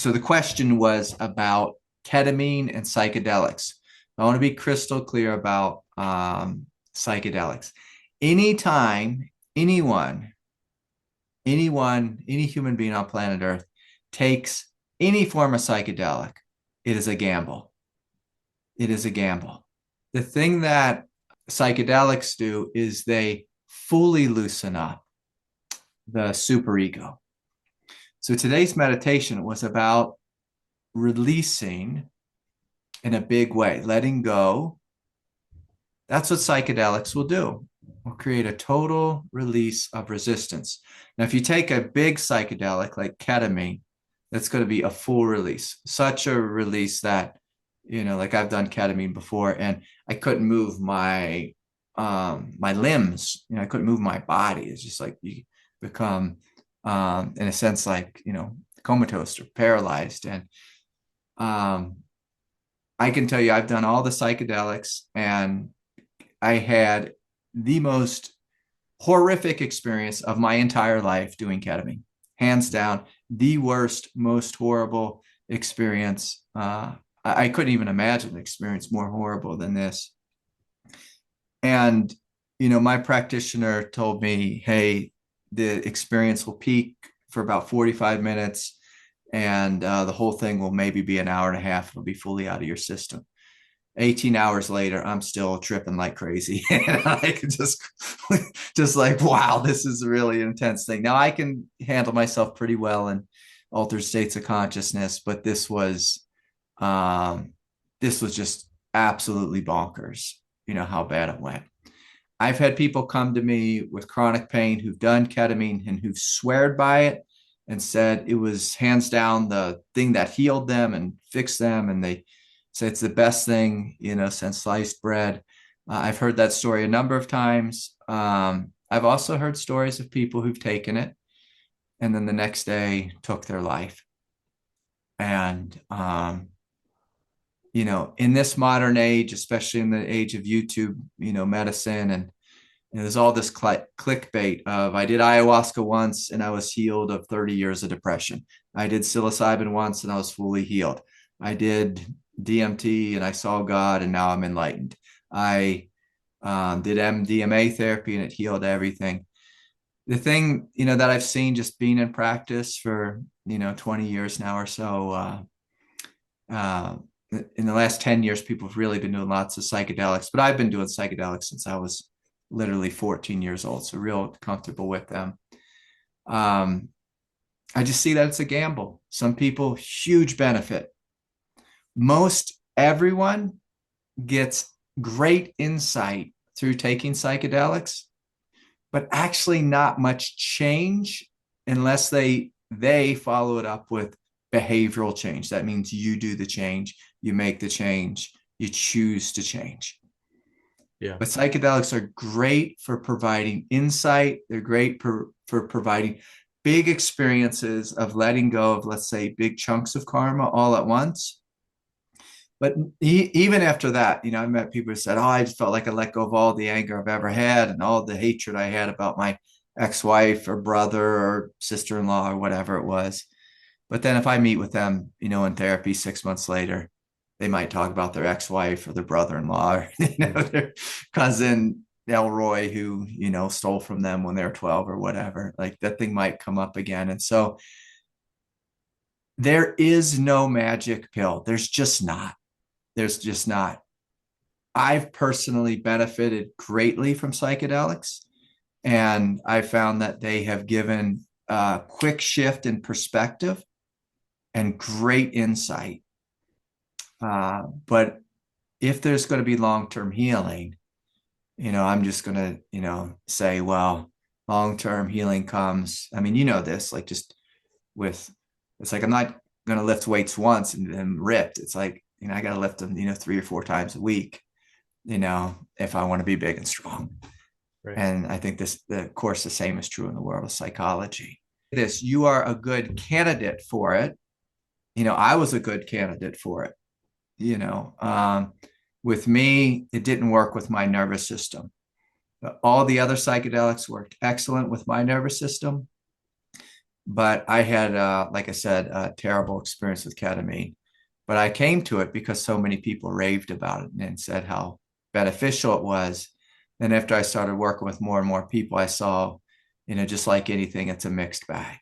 So the question was about ketamine and psychedelics. I want to be crystal clear about psychedelics. Anytime any human being on planet Earth takes any form of psychedelic, it is a gamble. It is a gamble. The thing that psychedelics do is they fully loosen up the superego. So today's meditation was about releasing in a big way, letting go. That's what psychedelics will do. Will create a total release of resistance. Now, if you take a big psychedelic like ketamine, that's going to be a full release, such a release that, like I've done ketamine before, and I couldn't move my limbs. I couldn't move my body. It's just like you become, in a sense, like comatose or paralyzed. And I can tell you, I've done all the psychedelics, and I had the most horrific experience of my entire life doing ketamine. Hands down, the worst, most horrible experience. I couldn't even imagine an experience more horrible than this. And, my practitioner told me, hey, the experience will peak for about 45 minutes, and the whole thing will maybe be an hour and a half. It'll be fully out of your system. 18 hours later, I'm still tripping like crazy. And I could just like, wow, this is a really intense thing. Now I can handle myself pretty well in altered states of consciousness, but this was just absolutely bonkers, how bad it went. I've had people come to me with chronic pain who've done ketamine and who've sweared by it and said it was hands down the thing that healed them and fixed them. And they say it's the best thing, since sliced bread. I've heard that story a number of times. I've also heard stories of people who've taken it and then the next day took their life. And, in this modern age, especially in the age of YouTube, medicine, and there's all this clickbait of I did ayahuasca once and I was healed of 30 years of depression. I did psilocybin once and I was fully healed. I did DMT and I saw God and now I'm enlightened. I did MDMA therapy and it healed everything. The thing, that I've seen just being in practice for, 20 years now or so, in the last 10 years, people have really been doing lots of psychedelics, but I've been doing psychedelics since I was literally 14 years old. So real comfortable with them. I just see that it's a gamble. Some people, huge benefit. Most everyone gets great insight through taking psychedelics, but actually not much change unless they follow it up with behavioral change. That means you do the change, you make the change, you choose to change. Yeah. But psychedelics are great for providing insight. They're great for providing big experiences of letting go of, let's say, big chunks of karma all at once. But even after that, I met people who said, oh, I just felt like I let go of all the anger I've ever had and all the hatred I had about my ex-wife or brother or sister-in-law or whatever it was. But then if I meet with them, in therapy 6 months later, they might talk about their ex-wife or their brother-in-law or, their cousin Elroy who, stole from them when they were 12 or whatever. Like that thing might come up again. And so there is no magic pill. There's just not. There's just not. I've personally benefited greatly from psychedelics, and I found that they have given a quick shift in perspective and great insight. But if there's going to be long-term healing, I'm just going to, say, well, long-term healing comes. I mean, this, like just with, it's like I'm not going to lift weights once and then ripped. It's like, I got to lift them, 3 or 4 times a week, if I want to be big and strong. Right. And I think of course, the same is true in the world of psychology. You are a good candidate for it. I was a good candidate for it. With me, it didn't work with my nervous system. But all the other psychedelics worked excellent with my nervous system. But I had, like I said, a terrible experience with ketamine. But I came to it because so many people raved about it and said how beneficial it was. And after I started working with more and more people, I saw, just like anything, it's a mixed bag.